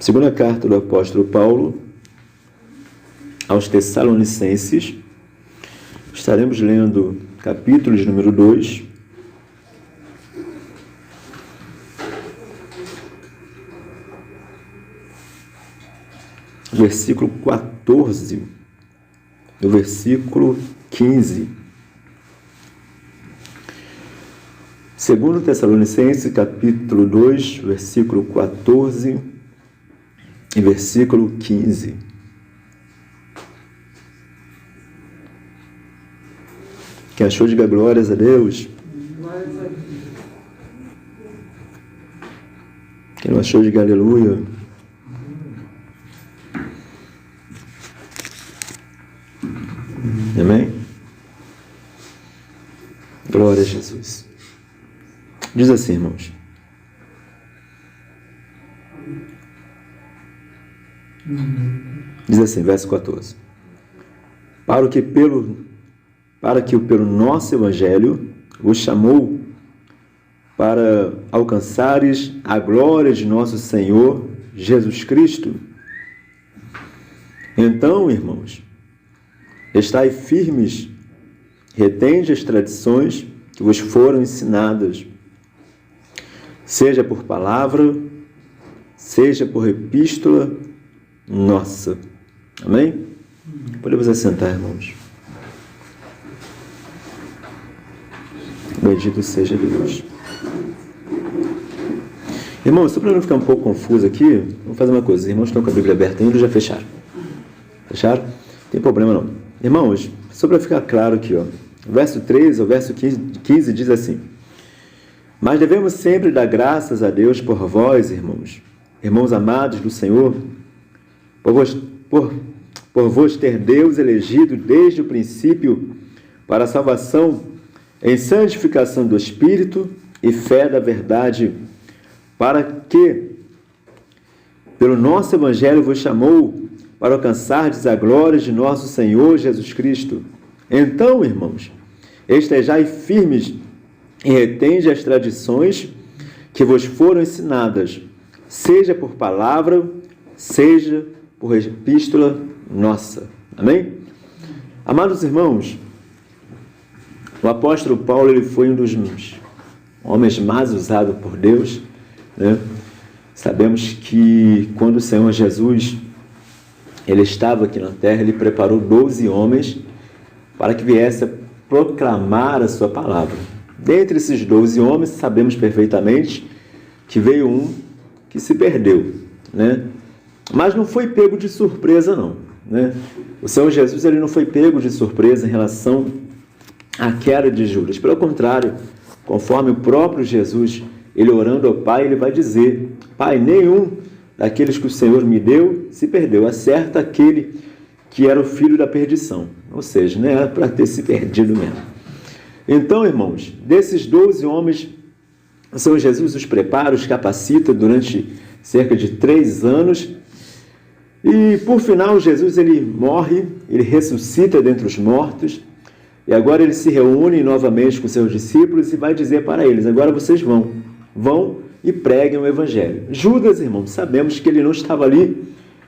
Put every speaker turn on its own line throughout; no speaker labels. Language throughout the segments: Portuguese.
Segunda carta do apóstolo Paulo aos Tessalonicenses. Estaremos lendo capítulo de número 2. Versículo 14, do versículo 15. Segundo Tessalonicenses, capítulo 2, versículo 14 e versículo 15. Quem achou, diga glórias a Deus. Quem não achou, diga aleluia. Amém? Glória a Jesus. Diz assim, irmãos. Diz assim, verso 14. Para que pelo nosso evangelho vos chamou para alcançares a glória de nosso Senhor Jesus Cristo. Então, irmãos, estai firmes, retende as tradições que vos foram ensinadas, seja por palavra, seja por epístola nossa. Amém? Podemos assentar, irmãos. Bendito seja Deus. Irmãos, só para não ficar um pouco confuso aqui, vamos fazer uma coisa. Os irmãos estão com a Bíblia aberta ainda, já fecharam. Fecharam? Não tem problema não. Irmãos, só para ficar claro aqui, ó, o verso 13 ao verso 15 diz assim: mas devemos sempre dar graças a Deus por vós, irmãos amados do Senhor, por vos ter Deus elegido desde o princípio para a salvação em santificação do Espírito e fé da verdade, para que, pelo nosso Evangelho, vos chamou para alcançardes a glória de nosso Senhor Jesus Cristo. Então, irmãos, estejai firmes e retende as tradições que vos foram ensinadas, seja por palavra, seja por epístola nossa. Amém? Amados irmãos, o apóstolo Paulo ele foi um dos homens mais usados por Deus, né? Sabemos que quando o Senhor Jesus ele estava aqui na terra, ele preparou 12 homens para que viesse a proclamar a sua palavra. Dentre esses 12 homens, sabemos perfeitamente que veio um que se perdeu, né? Mas não foi pego de surpresa, não, né? O Senhor Jesus ele não foi pego de surpresa em relação à queda de Judas. Pelo contrário, conforme o próprio Jesus, ele orando ao Pai, ele vai dizer: Pai, nenhum daqueles que o Senhor me deu se perdeu, acerta aquele que era o filho da perdição. Ou seja, não era para ter se perdido mesmo. Então, irmãos, desses 12 homens, o Senhor Jesus os prepara, os capacita durante cerca de 3 anos. E, por final, Jesus ele morre, ele ressuscita dentre os mortos. E agora ele se reúne novamente com seus discípulos e vai dizer para eles: agora vocês vão e preguem o Evangelho. Judas, irmãos, sabemos que ele não estava ali,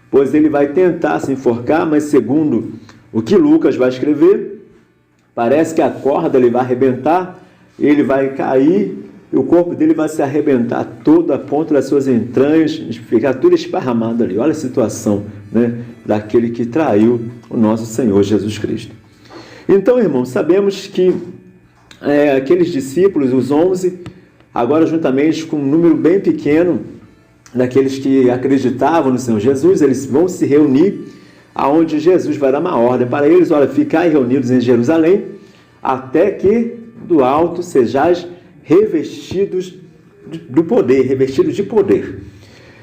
pois ele vai tentar se enforcar, mas segundo o que Lucas vai escrever, parece que a corda ele vai arrebentar, ele vai cair, e o corpo dele vai se arrebentar todo, a ponta das suas entranhas, ficar tudo esparramado ali. Olha a situação, né, daquele que traiu o nosso Senhor Jesus Cristo. Então, irmãos, sabemos que aqueles discípulos, os 11, agora juntamente com um número bem pequeno daqueles que acreditavam no Senhor Jesus, eles vão se reunir, aonde Jesus vai dar uma ordem para eles: olha, ficai reunidos em Jerusalém, até que do alto sejais revestidos do poder, revestidos de poder.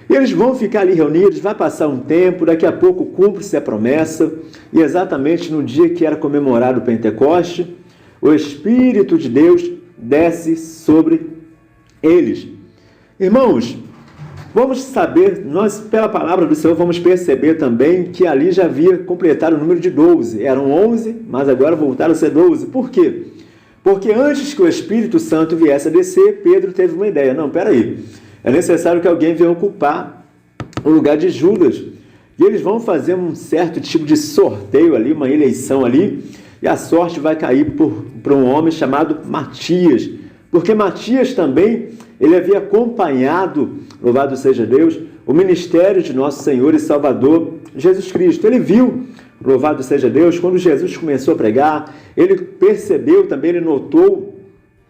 E eles vão ficar ali reunidos, vai passar um tempo, daqui a pouco cumpre-se a promessa, e exatamente no dia que era comemorado o Pentecoste, o Espírito de Deus desce sobre eles. Irmãos, vamos saber, nós pela palavra do Senhor vamos perceber também que ali já havia completado o número de 12. Eram 11, mas agora voltaram a ser 12. Por quê? Porque antes que o Espírito Santo viesse a descer, Pedro teve uma ideia. Não, peraí, é necessário que alguém venha ocupar o lugar de Judas. E eles vão fazer um certo tipo de sorteio ali, uma eleição ali, e a sorte vai cair para um homem chamado Matias, porque Matias também, ele havia acompanhado, louvado seja Deus, o ministério de nosso Senhor e Salvador Jesus Cristo. Ele viu, louvado seja Deus, quando Jesus começou a pregar, ele percebeu também, ele notou,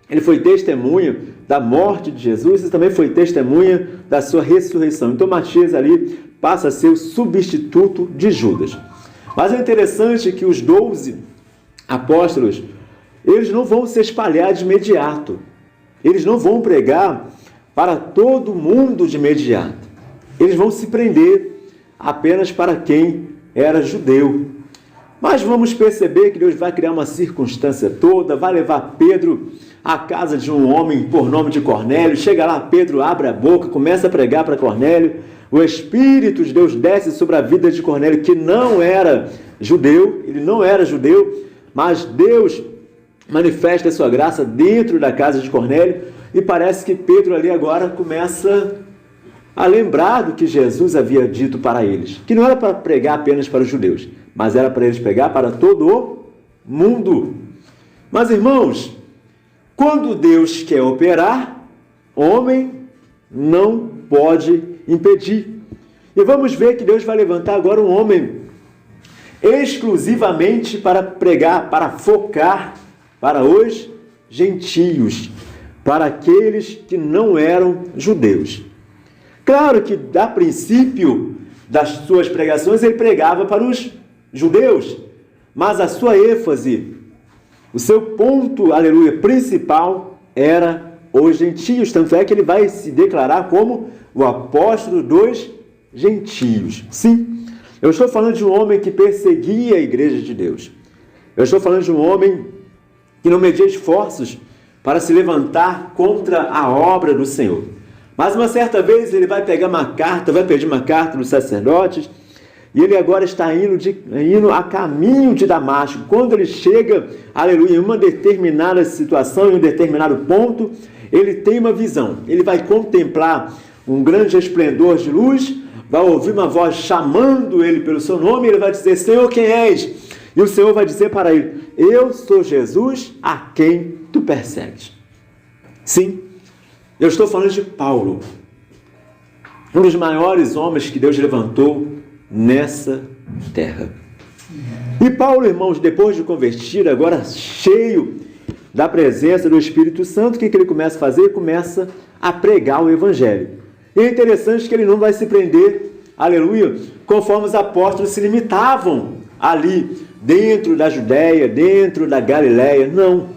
ele foi testemunha da morte de Jesus e também foi testemunha da sua ressurreição. Então Matias ali passa a ser o substituto de Judas. Mas é interessante que os 12 apóstolos, eles não vão se espalhar de imediato. Eles não vão pregar para todo mundo de imediato. Eles vão se prender apenas para quem era judeu. Mas vamos perceber que Deus vai criar uma circunstância toda, vai levar Pedro à casa de um homem por nome de Cornélio. Chega lá, Pedro abre a boca, começa a pregar para Cornélio. O Espírito de Deus desce sobre a vida de Cornélio, que não era judeu, ele não era judeu, mas Deus manifesta a sua graça dentro da casa de Cornélio, e parece que Pedro ali agora começa a lembrar do que Jesus havia dito para eles, que não era para pregar apenas para os judeus, mas era para eles pregar para todo o mundo. Mas, irmãos, quando Deus quer operar, homem não pode impedir. E vamos ver que Deus vai levantar agora um homem exclusivamente para pregar, para focar para os gentios, para aqueles que não eram judeus. Claro que, a princípio das suas pregações, ele pregava para os judeus, mas a sua ênfase, o seu ponto, aleluia, principal era os gentios. Tanto é que ele vai se declarar como o apóstolo dos gentios. Sim, eu estou falando de um homem que perseguia a igreja de Deus. Eu estou falando de um homem que não media esforços para se levantar contra a obra do Senhor. Mas uma certa vez ele vai pegar uma carta, vai pedir uma carta dos sacerdotes, e ele agora está indo a caminho de Damasco. Quando ele chega, aleluia, em uma determinada situação, em um determinado ponto, ele tem uma visão. Ele vai contemplar um grande esplendor de luz, vai ouvir uma voz chamando ele pelo seu nome, e ele vai dizer: Senhor, quem és? E o Senhor vai dizer para ele: eu sou Jesus a quem tu persegues. Sim, eu estou falando de Paulo, um dos maiores homens que Deus levantou nessa terra. E Paulo, irmãos, depois de convertido, agora cheio da presença do Espírito Santo, o que ele começa a fazer? Ele começa a pregar o Evangelho. E é interessante que ele não vai se prender, aleluia, conforme os apóstolos se limitavam ali, dentro da Judéia, dentro da Galiléia. Não.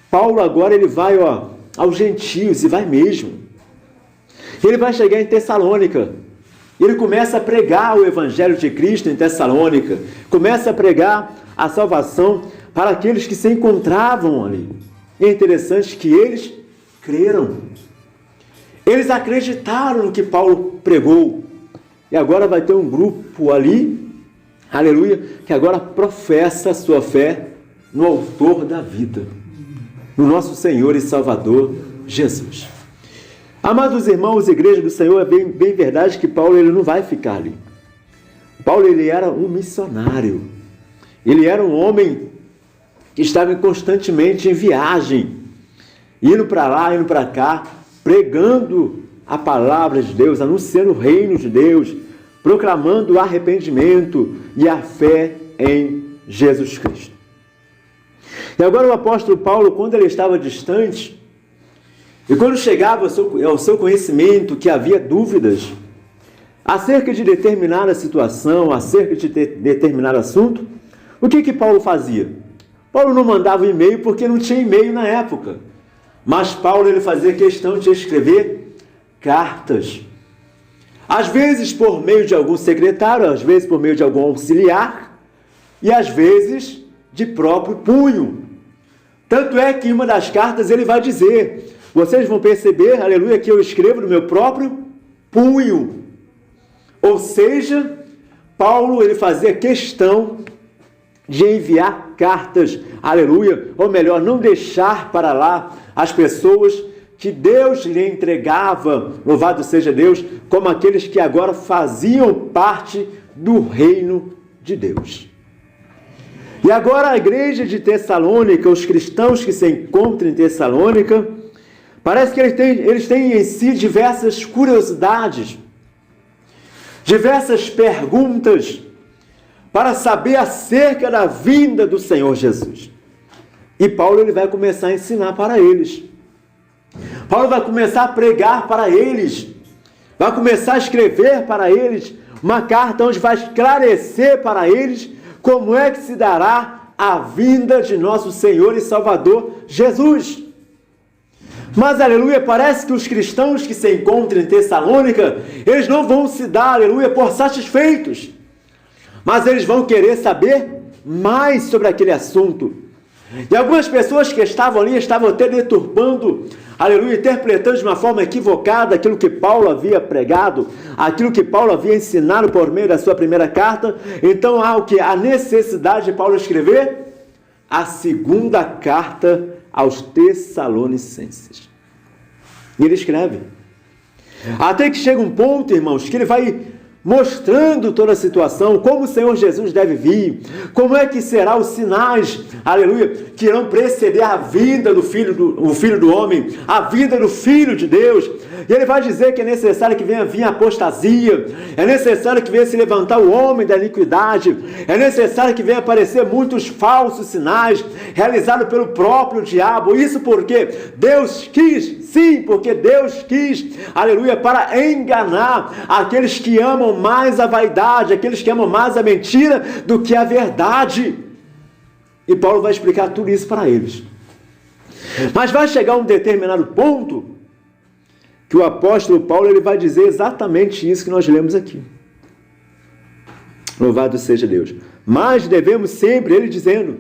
Paulo agora ele vai aos gentios, e vai mesmo. Ele vai chegar em Tessalônica. Ele começa a pregar o Evangelho de Cristo em Tessalônica. Começa a pregar a salvação para aqueles que se encontravam ali. E é interessante que eles creram. Eles acreditaram no que Paulo pregou. E agora vai ter um grupo ali, aleluia, que agora professa a sua fé no autor da vida, no nosso Senhor e Salvador Jesus. Amados irmãos, igreja do Senhor, é bem verdade que Paulo ele não vai ficar ali. Paulo ele era um missionário. Ele era um homem que estava constantemente em viagem, indo para lá, indo para cá, pregando a palavra de Deus, anunciando o reino de Deus, proclamando o arrependimento e a fé em Jesus Cristo. E agora o apóstolo Paulo, quando ele estava distante, e quando chegava ao seu conhecimento que havia dúvidas acerca de determinada situação, acerca de determinado assunto, o que Paulo fazia? Paulo não mandava e-mail porque não tinha e-mail na época. Mas Paulo ele fazia questão de escrever cartas. Às vezes por meio de algum secretário, às vezes por meio de algum auxiliar, e às vezes de próprio punho. Tanto é que em uma das cartas ele vai dizer: vocês vão perceber, aleluia, que eu escrevo no meu próprio punho. Ou seja, Paulo ele fazia questão de enviar cartas, aleluia, ou melhor, não deixar para lá as pessoas que Deus lhe entregava, louvado seja Deus, como aqueles que agora faziam parte do reino de Deus. E agora a igreja de Tessalônica, os cristãos que se encontram em Tessalônica, parece que eles têm em si diversas curiosidades, diversas perguntas para saber acerca da vinda do Senhor Jesus. E Paulo ele vai começar a ensinar para eles. Paulo vai começar a pregar para eles, vai começar a escrever para eles uma carta onde vai esclarecer para eles como é que se dará a vinda de nosso Senhor e Salvador Jesus. Mas, aleluia, parece que os cristãos que se encontram em Tessalônica, eles não vão se dar, aleluia, por satisfeitos, mas eles vão querer saber mais sobre aquele assunto. E algumas pessoas que estavam ali, estavam até deturpando, aleluia, interpretando de uma forma equivocada aquilo que Paulo havia pregado, aquilo que Paulo havia ensinado por meio da sua primeira carta. Então há o que? A necessidade de Paulo escrever a segunda carta aos Tessalonicenses. E ele escreve. Até que chega um ponto, irmãos, que ele vai mostrando toda a situação, como o Senhor Jesus deve vir, como é que serão os sinais, aleluia, que irão preceder a vinda do Filho do Homem, a vinda do Filho de Deus. E ele vai dizer que é necessário que venha vir a apostasia, é necessário que venha se levantar o homem da iniquidade, é necessário que venha aparecer muitos falsos sinais, realizados pelo próprio diabo. Isso porque Deus quis, sim, porque Deus quis, aleluia, para enganar aqueles que amam mais a vaidade, aqueles que amam mais a mentira do que a verdade. E Paulo vai explicar tudo isso para eles. Mas vai chegar um determinado ponto que o apóstolo Paulo ele vai dizer exatamente isso que nós lemos aqui. Louvado seja Deus. Mas devemos sempre, ele dizendo,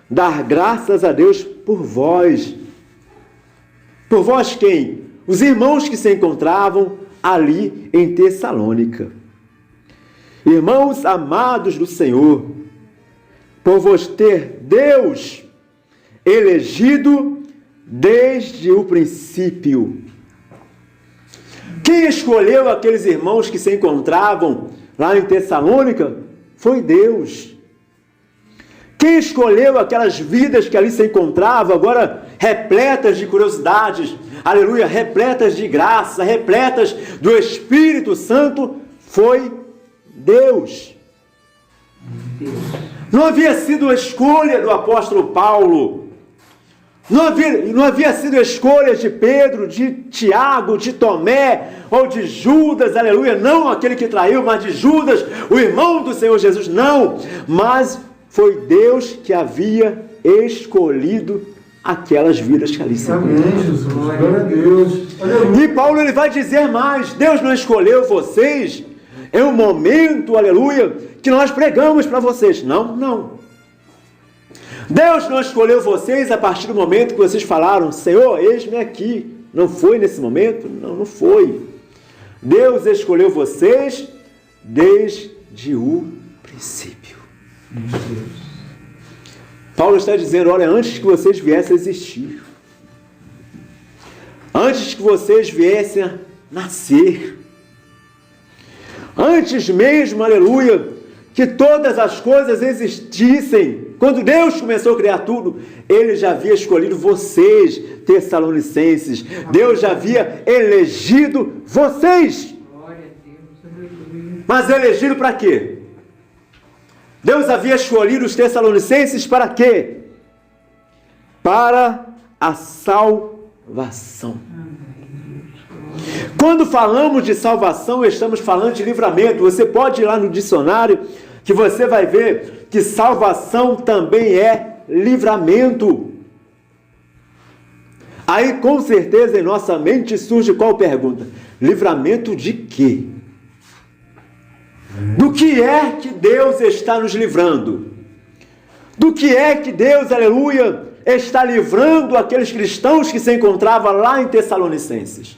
dar graças a Deus por vós. Por vós quem? Os irmãos que se encontravam ali em Tessalônica. Irmãos amados do Senhor, por vos ter Deus elegido desde o princípio. Quem escolheu aqueles irmãos que se encontravam lá em Tessalônica foi Deus. Quem escolheu aquelas vidas que ali se encontravam, agora repletas de curiosidades, aleluia, repletas de graça, repletas do Espírito Santo, foi Deus. Não havia sido a escolha do apóstolo Paulo, não havia sido a escolha de Pedro, de Tiago, de Tomé ou de Judas, aleluia, não aquele que traiu, mas de Judas, o irmão do Senhor Jesus, não, mas foi Deus que havia escolhido aquelas vidas que ali se encontram.
Glória a Deus.
E Paulo ele vai dizer mais, Deus não escolheu vocês em um momento, aleluia, que nós pregamos para vocês. Não. Deus não escolheu vocês a partir do momento que vocês falaram, Senhor, eis-me aqui. Não foi nesse momento? Não foi. Deus escolheu vocês desde o princípio. Paulo está dizendo, olha, antes que vocês viessem a existir, antes que vocês viessem a nascer, antes mesmo, aleluia, que todas as coisas existissem, quando Deus começou a criar tudo, Ele já havia escolhido vocês, Tessalonicenses. Deus já havia elegido vocês. Mas elegido para quê? Deus havia escolhido os Tessalonicenses para quê? Para a salvação. Quando falamos de salvação, estamos falando de livramento. Você pode ir lá no dicionário, que você vai ver que salvação também é livramento. Aí, com certeza, em nossa mente surge qual pergunta? Livramento de quê? Do que é que Deus está nos livrando? Do que é que Deus, aleluia, está livrando aqueles cristãos que se encontravam lá em Tessalonicenses?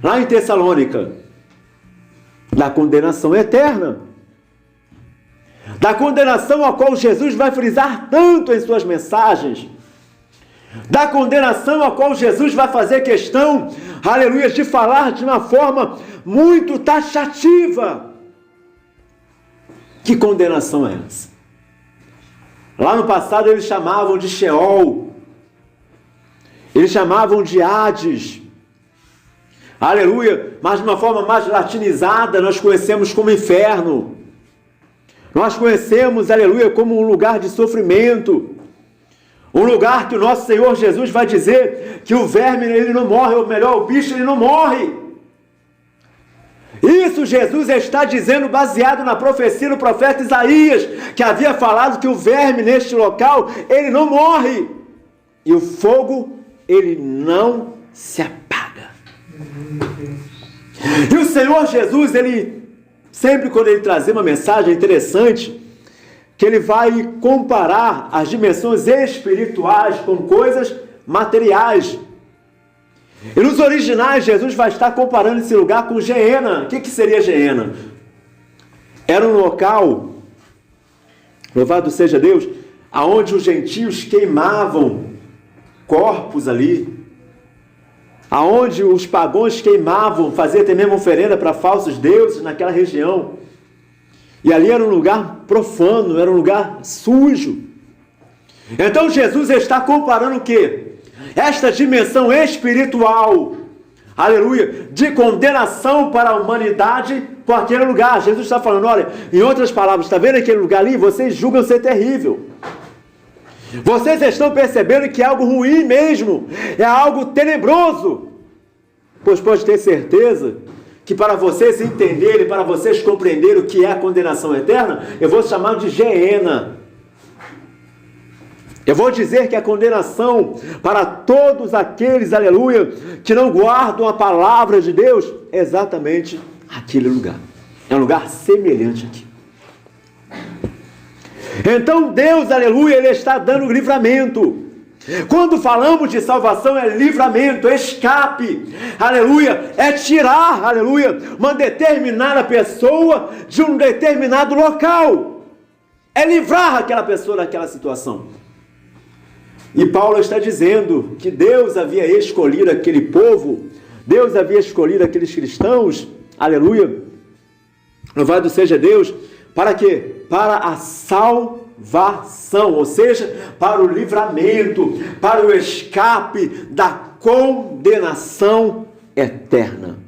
Lá em Tessalônica? Da condenação eterna. Da condenação a qual Jesus vai frisar tanto em suas mensagens. da condenação a qual Jesus vai fazer questão, aleluia, de falar de uma forma muito taxativa. Que condenação é essa? Lá no passado eles chamavam de Sheol, eles chamavam de Hades, aleluia, mas de uma forma mais latinizada nós conhecemos como inferno, nós conhecemos, aleluia, como um lugar de sofrimento, um lugar que o nosso Senhor Jesus vai dizer que o verme ele não morre, ou melhor, o bicho ele não morre. Isso Jesus está dizendo baseado na profecia do profeta Isaías, que havia falado que o verme neste local, ele não morre. E o fogo, ele não se apaga. E o Senhor Jesus, ele, sempre quando ele trazia uma mensagem interessante, que ele vai comparar as dimensões espirituais com coisas materiais. E nos originais, Jesus vai estar comparando esse lugar com Geena. O que seria Geena? Era um local, louvado seja Deus, aonde os gentios queimavam corpos ali, aonde os pagãos queimavam, faziam até mesmo oferenda para falsos deuses naquela região. E ali era um lugar profano, era um lugar sujo. Então Jesus está comparando o quê? Esta dimensão espiritual, aleluia, de condenação para a humanidade com aquele lugar. Jesus está falando, olha, em outras palavras, está vendo aquele lugar ali? Vocês julgam ser terrível. Vocês estão percebendo que é algo ruim mesmo, é algo tenebroso. Pois pode ter certeza que para vocês entenderem, para vocês compreenderem o que é a condenação eterna, eu vou chamar de Geena. Eu vou dizer que a condenação para todos aqueles, aleluia, que não guardam a palavra de Deus, é exatamente aquele lugar. É um lugar semelhante aqui. Então Deus, aleluia, Ele está dando livramento. Quando falamos de salvação, é livramento, é escape, aleluia, é tirar, aleluia, uma determinada pessoa de um determinado local, é livrar aquela pessoa daquela situação. E Paulo está dizendo que Deus havia escolhido aquele povo, Deus havia escolhido aqueles cristãos, aleluia, louvado seja Deus, para quê? Para a salvação, ou seja, para o livramento, para o escape da condenação eterna.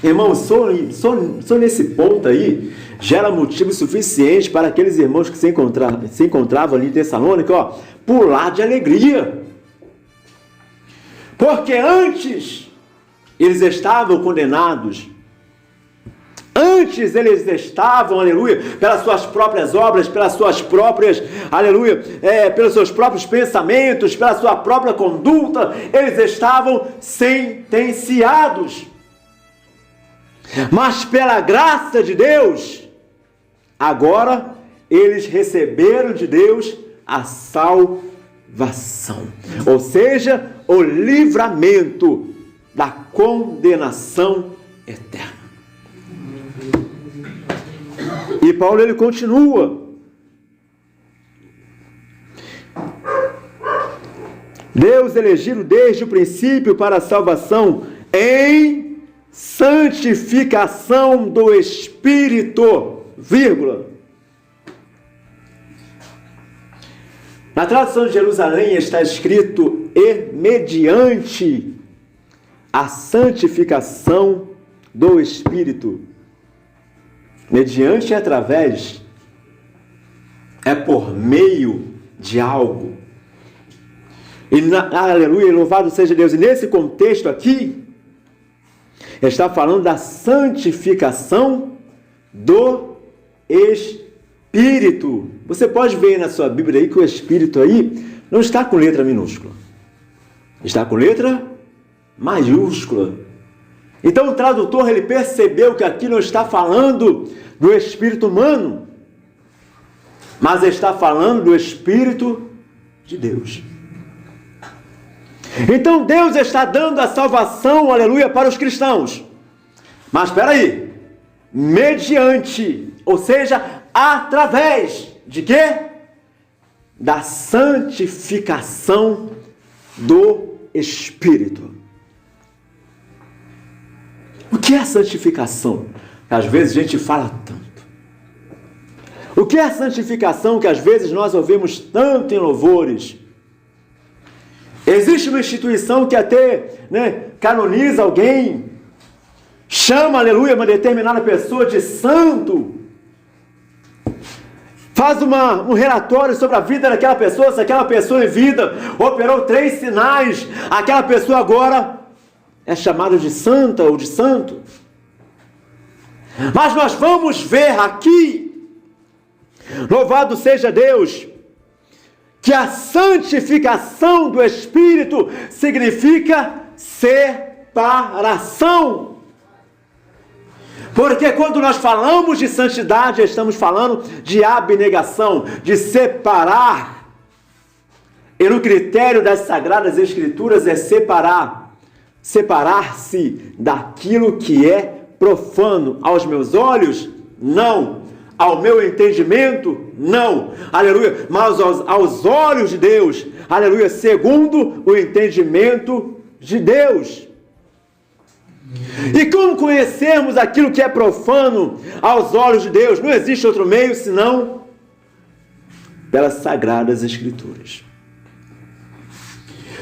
Irmãos, só nesse ponto aí, gera motivo suficiente para aqueles irmãos que se encontravam ali em Tessalônica, ó, pular de alegria. Porque antes eles estavam condenados, antes eles estavam, aleluia, pelas suas próprias obras, pelas suas próprias, aleluia, pelos seus próprios pensamentos, pela sua própria conduta, eles estavam sentenciados. Mas pela graça de Deus, agora eles receberam de Deus a salvação, ou seja, o livramento da condenação eterna. E Paulo ele continua. Deus elegiu desde o princípio para a salvação em santificação do Espírito, vírgula. Na tradução de Jerusalém está escrito e mediante a santificação do Espírito. Mediante e através é por meio de algo. E aleluia, louvado seja Deus. E nesse contexto aqui, está falando da santificação do Espírito. Você pode ver na sua Bíblia aí que o Espírito aí não está com letra minúscula. Está com letra maiúscula. Então o tradutor ele percebeu que aqui não está falando do Espírito humano, mas está falando do Espírito de Deus. Então Deus está dando a salvação, aleluia, para os cristãos. Mas espera aí, mediante, ou seja, através de quê? da santificação do Espírito. O que é a santificação? Às vezes a gente fala tanto. O que é a santificação que às vezes nós ouvimos tanto em louvores? Existe uma instituição que até canoniza alguém, chama, aleluia, uma determinada pessoa de santo, faz um relatório sobre a vida daquela pessoa, se aquela pessoa em vida operou 3 sinais, aquela pessoa agora é chamada de santa ou de santo. Mas nós vamos ver aqui, louvado seja Deus, que a santificação do Espírito significa separação. Porque quando nós falamos de santidade, estamos falando de abnegação, de separar. E no critério das Sagradas Escrituras é separar-se daquilo que é profano. Aos meus olhos, não. Ao meu entendimento, não. Aleluia. Mas aos olhos de Deus, aleluia, segundo o entendimento de Deus. E como conhecermos aquilo que é profano aos olhos de Deus? Não existe outro meio senão pelas Sagradas Escrituras.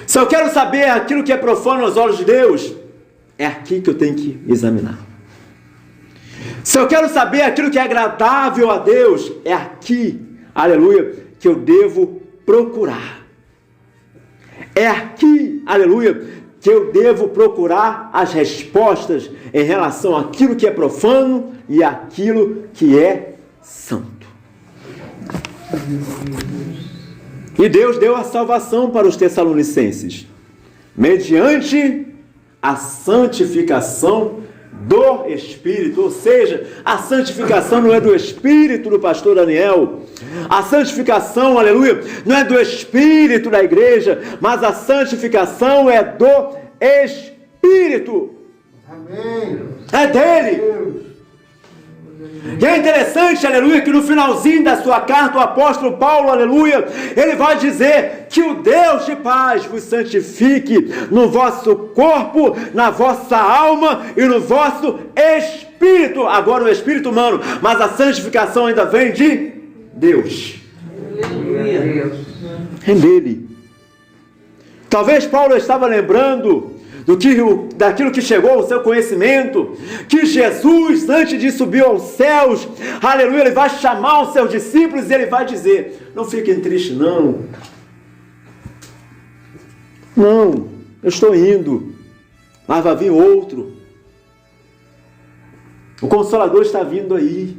Se eu quero saber aquilo que é profano aos olhos de Deus, é aqui que eu tenho que examinar. Se eu quero saber aquilo que é agradável a Deus, é aqui, aleluia, que eu devo procurar. É aqui, aleluia, que eu devo procurar as respostas em relação àquilo que é profano e àquilo que é santo. E Deus deu a salvação para os Tessalonicenses, mediante a santificação do Espírito. Ou seja, a santificação não é do Espírito do pastor Daniel, a santificação, aleluia, não é do Espírito da igreja, mas a santificação é do Espírito.
Amém.
É dele. E é interessante, aleluia, que no finalzinho da sua carta, o apóstolo Paulo, aleluia, ele vai dizer que o Deus de paz vos santifique no vosso corpo, na vossa alma e no vosso espírito. Agora o espírito humano, mas a santificação ainda vem de Deus. É dele. Talvez Paulo estava lembrando daquilo que chegou ao seu conhecimento, que Jesus, antes de subir aos céus, aleluia, ele vai chamar os seus discípulos e ele vai dizer: não fiquem tristes não, eu estou indo, mas vai vir outro, o Consolador está vindo aí.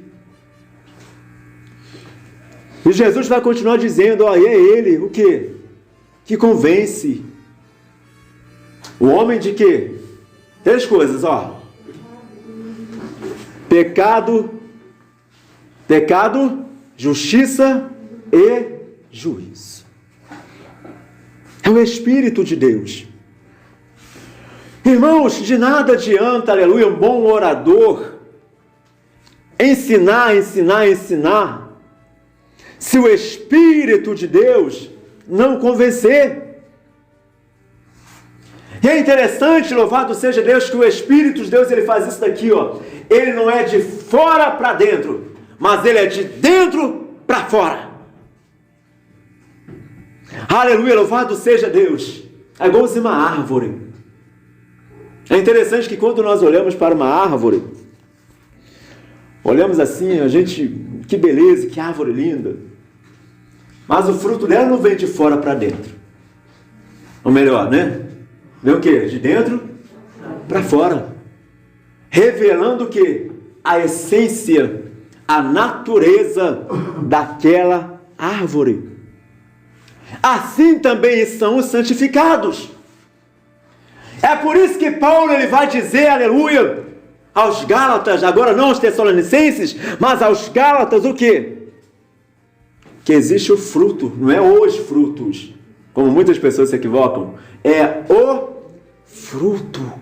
E Jesus vai continuar dizendo: e é ele, o quê? Que convence. O homem de quê? 3 coisas, Pecado, justiça e juízo. É o Espírito de Deus. Irmãos, de nada adianta, aleluia, um bom orador ensinar, se o Espírito de Deus não convencer. E é interessante, louvado seja Deus, que o Espírito de Deus, ele faz isso daqui, ele não é de fora para dentro, mas ele é de dentro para fora. Aleluia, louvado seja Deus. É igualzinho uma árvore. É interessante que quando nós olhamos para uma árvore, olhamos assim, que beleza, que árvore linda. Mas o fruto dela não vem de fora para dentro. Ou melhor, vem o quê? De dentro para fora. Revelando o quê? A essência, a natureza daquela árvore. Assim também são os santificados. É por isso que Paulo ele vai dizer, aleluia, aos Gálatas, agora não aos Tessalonicenses, mas aos Gálatas o quê? Que existe o fruto, não é os frutos, como muitas pessoas se equivocam, é o fruto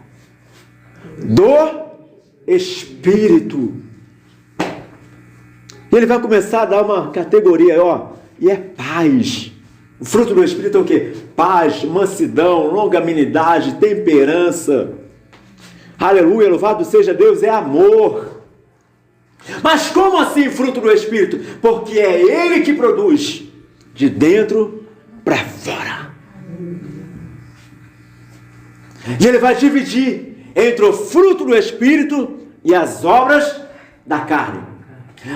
do Espírito. E ele vai começar a dar uma categoria, e é paz. O fruto do Espírito é o quê? Paz, mansidão, longanimidade, temperança. Aleluia, louvado seja Deus, é amor. Mas como assim fruto do Espírito? Porque é Ele que produz de dentro para fora. E Ele vai dividir entre o fruto do Espírito e as obras da carne.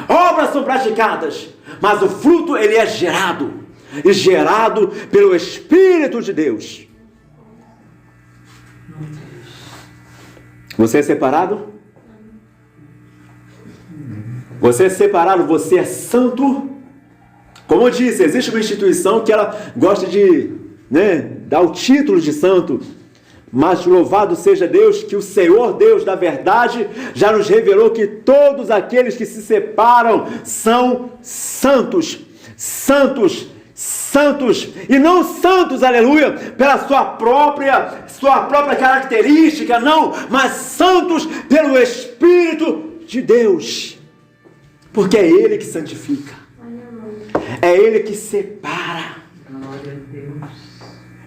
Obras são praticadas, mas o fruto ele é gerado. E gerado pelo Espírito de Deus. Você é separado? Você é separado, você é santo. Como eu disse, existe uma instituição que ela gosta de dar o título de santo. Mas louvado seja Deus, que o Senhor Deus da verdade já nos revelou que todos aqueles que se separam são santos. Santos. Santos, e não santos, aleluia, pela sua própria característica, não, mas santos pelo Espírito de Deus, porque é Ele que santifica, é Ele que separa,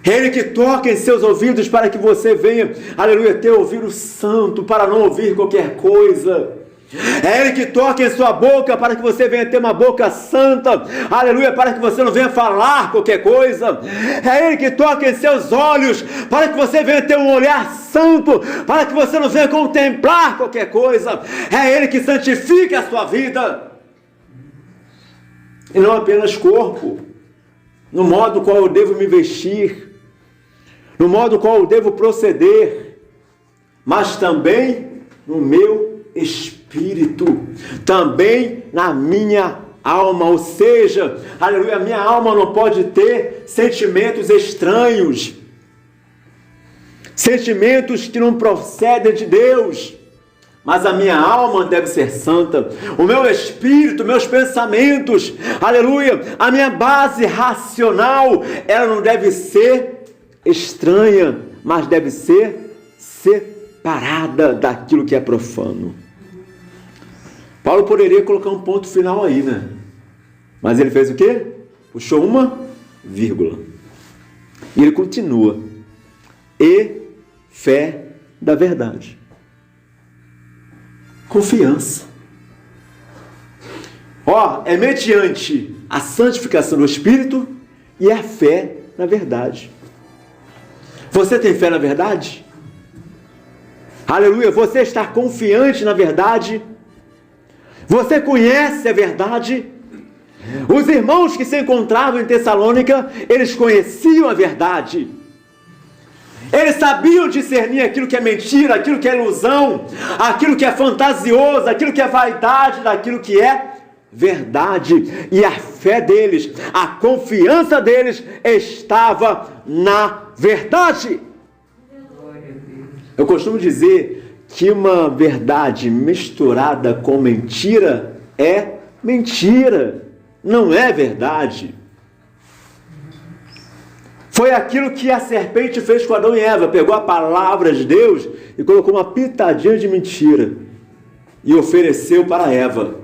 é Ele que toca em seus ouvidos para que você venha, aleluia, ter ouvido santo, para não ouvir qualquer coisa. É Ele que toca em sua boca para que você venha ter uma boca santa, aleluia, para que você não venha falar qualquer coisa. É Ele que toca em seus olhos para que você venha ter um olhar santo, para que você não venha contemplar qualquer coisa. É Ele que santifica a sua vida, e não apenas corpo, no modo qual eu devo me vestir, no modo qual eu devo proceder, mas também no meu espírito, também na minha alma, ou seja, aleluia, a minha alma não pode ter sentimentos estranhos, sentimentos que não procedem de Deus, mas a minha alma deve ser santa, o meu espírito, meus pensamentos, aleluia, a minha base racional, ela não deve ser estranha, mas deve ser separada daquilo que é profano. Paulo poderia colocar um ponto final aí, né? Mas ele fez o quê? Puxou uma vírgula. E ele continua. E fé da verdade. Confiança. É mediante a santificação do Espírito e a fé na verdade. Você tem fé na verdade? Aleluia, você está confiante na verdade? Você conhece a verdade? Os irmãos que se encontravam em Tessalônica, eles conheciam a verdade. Eles sabiam discernir aquilo que é mentira, aquilo que é ilusão, aquilo que é fantasioso, aquilo que é vaidade, daquilo que é verdade. E a fé deles, a confiança deles estava na verdade. Eu costumo dizer que uma verdade misturada com mentira é mentira, não é verdade. Foi aquilo que a serpente fez com Adão e Eva, pegou a palavra de Deus e colocou uma pitadinha de mentira e ofereceu para Eva.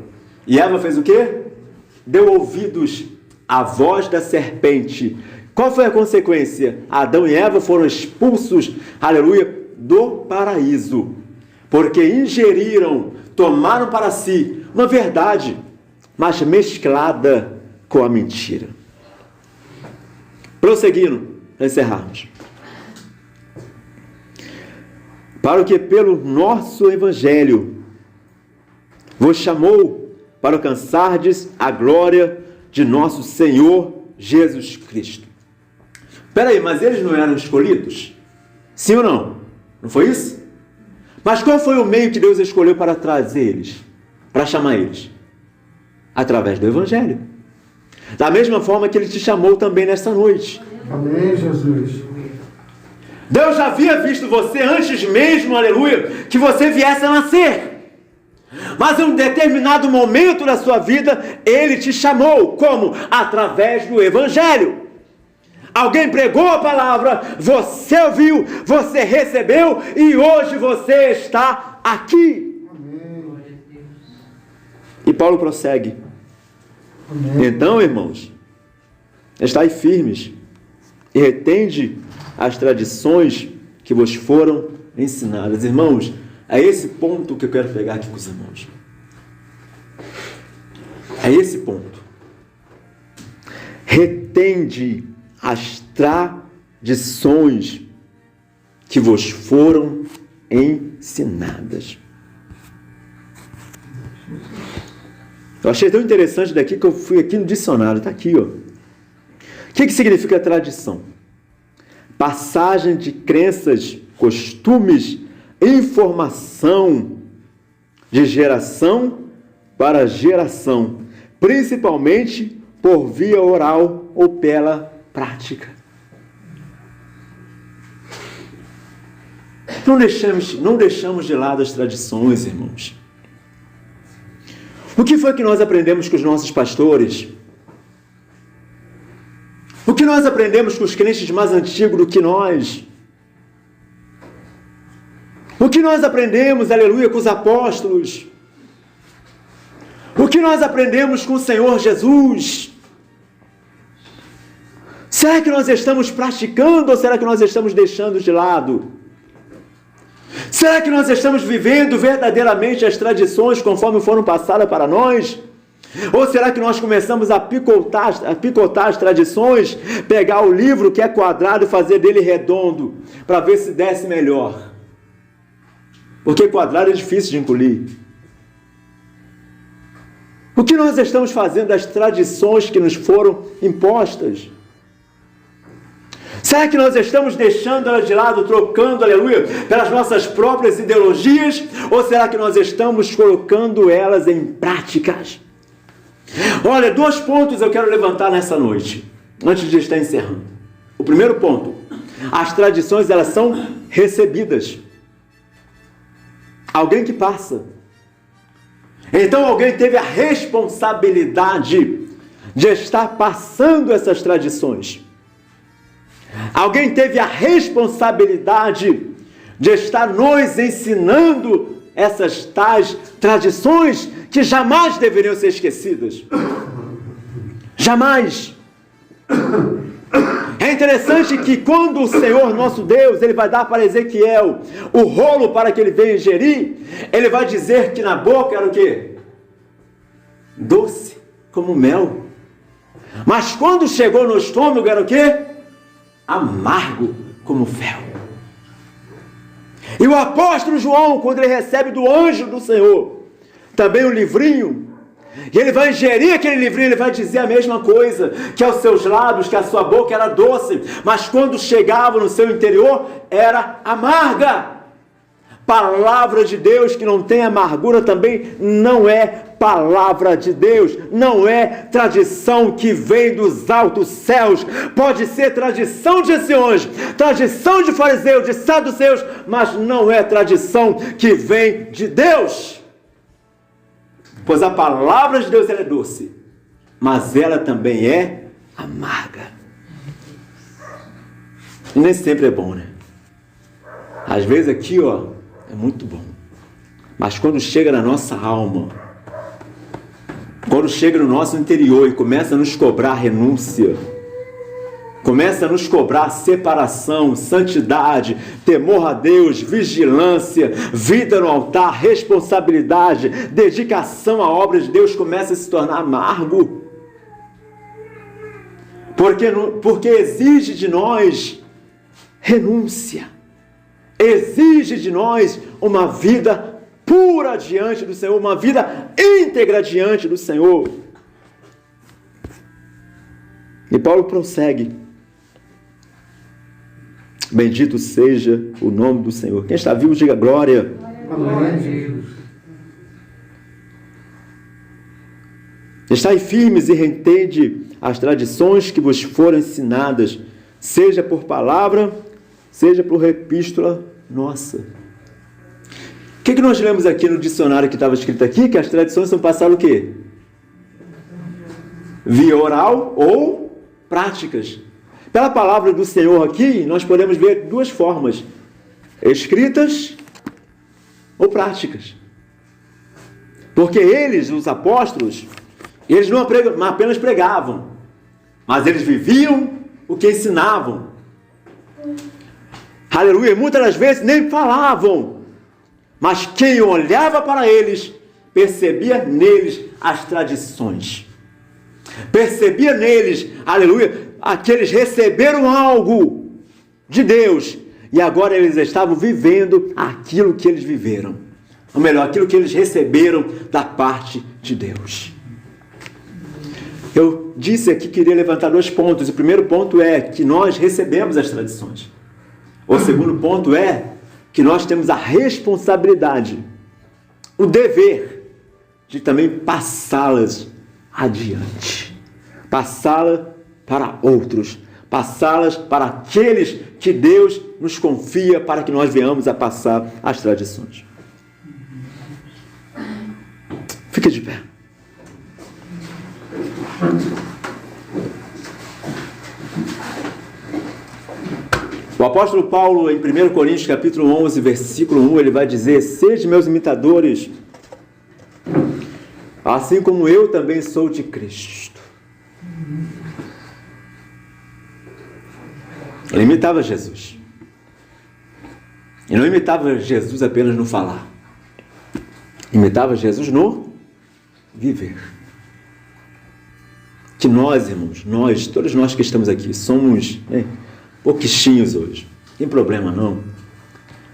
E Eva fez o quê? Deu ouvidos à voz da serpente. Qual foi a consequência? Adão e Eva foram expulsos, aleluia, do paraíso. Porque ingeriram, tomaram para si uma verdade, mas mesclada com a mentira. Prosseguindo, para encerrarmos. Para o que pelo nosso Evangelho vos chamou para alcançardes a glória de nosso Senhor Jesus Cristo. Espera aí, mas eles não eram escolhidos? Sim ou não? Não foi isso? Mas qual foi o meio que Deus escolheu para trazer eles? Para chamar eles? Através do Evangelho. Da mesma forma que Ele te chamou também nesta noite.
Amém, Jesus.
Deus já havia visto você antes mesmo, aleluia, que você viesse a nascer. Mas em um determinado momento da sua vida, Ele te chamou. Como? Através do Evangelho. Alguém pregou a palavra, você ouviu, você recebeu e hoje você está aqui.
Amém.
E Paulo prossegue.
Amém.
Então, irmãos, estai firmes e retende as tradições que vos foram ensinadas. Irmãos, é esse ponto que eu quero pegar aqui com os irmãos. É esse ponto. Retende as tradições que vos foram ensinadas. Eu achei tão interessante daqui que eu fui aqui no dicionário, está aqui, ó. O que significa tradição? Passagem de crenças, costumes, informação de geração para geração, principalmente por via oral ou pela prática. Não deixamos de lado as tradições, irmãos. O que foi que nós aprendemos com os nossos pastores? O que nós aprendemos com os crentes mais antigos do que nós? O que nós aprendemos, aleluia, com os apóstolos? O que nós aprendemos com o Senhor Jesus? Será que nós estamos praticando ou será que nós estamos deixando de lado? Será que nós estamos vivendo verdadeiramente as tradições conforme foram passadas para nós? Ou será que nós começamos a picotar as tradições, pegar o livro que é quadrado e fazer dele redondo, para ver se desce melhor? Porque quadrado é difícil de engolir. O que nós estamos fazendo das tradições que nos foram impostas? Será que nós estamos deixando elas de lado, trocando, aleluia, pelas nossas próprias ideologias? Ou será que nós estamos colocando elas em práticas? Olha, 2 pontos eu quero levantar nessa noite, antes de estar encerrando. O primeiro ponto, as tradições, elas são recebidas. Alguém que passa. Então alguém teve a responsabilidade de estar passando essas tradições. Alguém teve a responsabilidade de estar nos ensinando essas tais tradições que jamais deveriam ser esquecidas. Jamais. É interessante que quando o Senhor nosso Deus, Ele vai dar para Ezequiel o rolo para que ele venha ingerir, Ele vai dizer que na boca era o quê? Doce como mel. Mas quando chegou no estômago era o quê? Amargo como fel. E o apóstolo João, quando ele recebe do anjo do Senhor também um livrinho, e ele vai ingerir aquele livrinho, ele vai dizer a mesma coisa, que aos seus lábios, que a sua boca era doce, mas quando chegava no seu interior, era amarga. Palavra de Deus que não tem amargura também não é palavra de Deus, não é tradição que vem dos altos céus. Pode ser tradição de anciões, tradição de fariseus, de saduceus, mas não é tradição que vem de Deus. Pois a palavra de Deus ela é doce, mas ela também é amarga. E nem sempre é bom, né? Às vezes aqui, ó, é muito bom. Mas quando chega na nossa alma, quando chega no nosso interior e começa a nos cobrar renúncia, começa a nos cobrar separação, santidade, temor a Deus, vigilância, vida no altar, responsabilidade, dedicação à obra de Deus, começa a se tornar amargo. Porque exige de nós renúncia, exige de nós uma vida pura diante do Senhor, uma vida íntegra diante do Senhor. E Paulo prossegue. Bendito seja o nome do Senhor. Quem está vivo, diga glória.
Glória a Deus.
Estai firmes e retende as tradições que vos foram ensinadas, seja por palavra, seja por epístola nossa. O que nós lemos aqui no dicionário que estava escrito aqui? Que as tradições são passadas o quê? Via oral ou práticas. Pela palavra do Senhor aqui, nós podemos ver 2 formas: escritas ou práticas. Porque eles, os apóstolos, eles não apenas pregavam, mas eles viviam o que ensinavam. Aleluia, muitas das vezes nem falavam, mas quem olhava para eles, percebia neles as tradições. Percebia neles, aleluia, que eles receberam algo de Deus, e agora eles estavam vivendo aquilo que eles viveram. Ou melhor, aquilo que eles receberam da parte de Deus. Eu disse aqui que queria levantar 2 pontos. O primeiro ponto é que nós recebemos as tradições. O segundo ponto é que nós temos a responsabilidade, o dever de também passá-las adiante. Passá-las para outros. Passá-las para aqueles que Deus nos confia para que nós venhamos a passar as tradições. Fique de pé. O apóstolo Paulo, em 1 Coríntios, capítulo 11, versículo 1, ele vai dizer: sede meus imitadores, assim como eu também sou de Cristo. Ele imitava Jesus. E não imitava Jesus apenas no falar. Imitava Jesus no viver. Que nós, irmãos, todos nós que estamos aqui, somos pouquinhos hoje. Não tem problema não.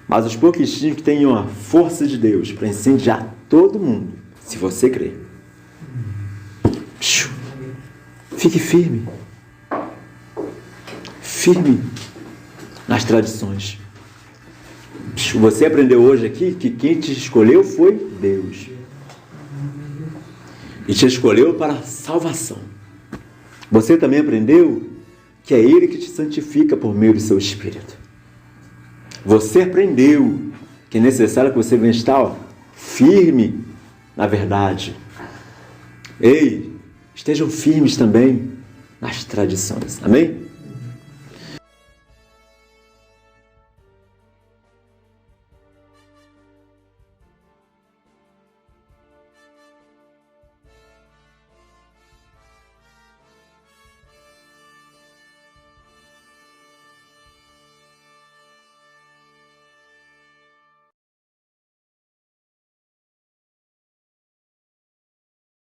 Mas os pouquinhos que têm a força de Deus para incendiar todo mundo, se você crer. Fique firme. Firme nas tradições. Você aprendeu hoje aqui que quem te escolheu foi Deus. E te escolheu para a salvação. Você também aprendeu que é Ele que te santifica por meio do seu Espírito. Você aprendeu que é necessário que você venha estar firme na verdade. Ei, estejam firmes também nas tradições. Amém?